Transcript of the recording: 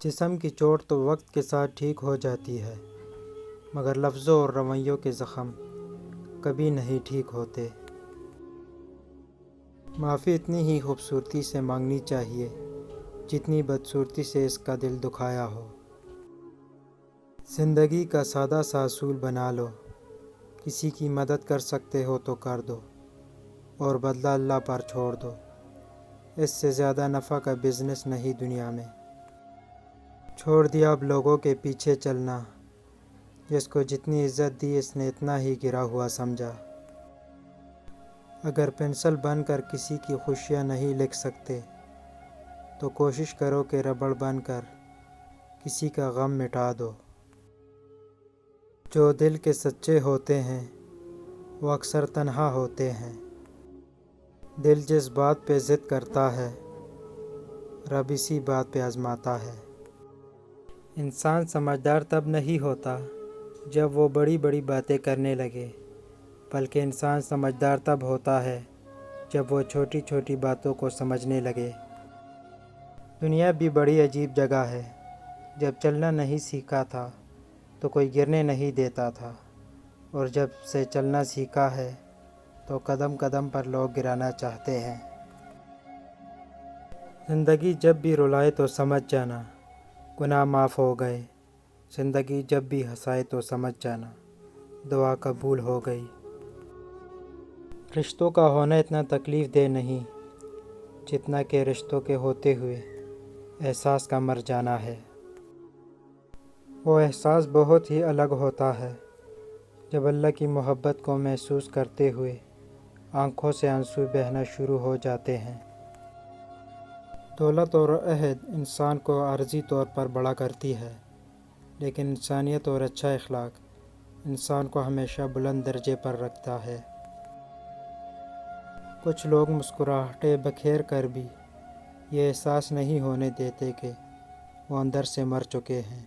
جسم کی چوٹ تو وقت کے ساتھ ٹھیک ہو جاتی ہے، مگر لفظوں اور رویوں کے زخم کبھی نہیں ٹھیک ہوتے۔ معافی اتنی ہی خوبصورتی سے مانگنی چاہیے جتنی بدصورتی سے اس کا دل دکھایا ہو۔ زندگی کا سادہ سا اصول بنا لو، کسی کی مدد کر سکتے ہو تو کر دو اور بدلہ اللہ پر چھوڑ دو۔ اس سے زیادہ نفع کا بزنس نہیں دنیا میں۔ چھوڑ دیا اب لوگوں کے پیچھے چلنا، جس کو جتنی عزت دی اس نے اتنا ہی گرا ہوا سمجھا۔ اگر پنسل بن کر کسی کی خوشیاں نہیں لکھ سکتے تو کوشش کرو کہ ربڑ بن کر کسی کا غم مٹا دو۔ جو دل کے سچے ہوتے ہیں وہ اکثر تنہا ہوتے ہیں۔ دل جس بات پہ ضد کرتا ہے رب اسی بات پہ آزماتا ہے۔ انسان سمجھدار تب نہیں ہوتا جب وہ بڑی بڑی باتیں کرنے لگے، بلکہ انسان سمجھدار تب ہوتا ہے جب وہ چھوٹی چھوٹی باتوں کو سمجھنے لگے۔ دنیا بھی بڑی عجیب جگہ ہے۔ جب چلنا نہیں سیکھا تھا تو کوئی گرنے نہیں دیتا تھا، اور جب سے چلنا سیکھا ہے تو قدم قدم پر لوگ گرانا چاہتے ہیں۔ زندگی جب بھی رلائے تو سمجھ جانا گناہ معاف ہو گئے۔ زندگی جب بھی ہنسائے تو سمجھ جانا دعا قبول ہو گئی۔ رشتوں کا ہونا اتنا تکلیف دہ نہیں جتنا کہ رشتوں کے ہوتے ہوئے احساس کا مر جانا ہے۔ وہ احساس بہت ہی الگ ہوتا ہے جب اللہ کی محبت کو محسوس کرتے ہوئے آنکھوں سے آنسو بہنا شروع ہو جاتے ہیں۔ دولت اور عہد انسان کو عارضی طور پر بڑا کرتی ہے، لیکن انسانیت اور اچھا اخلاق انسان کو ہمیشہ بلند درجے پر رکھتا ہے۔ کچھ لوگ مسکراہٹیں بکھیر کر بھی یہ احساس نہیں ہونے دیتے کہ وہ اندر سے مر چکے ہیں۔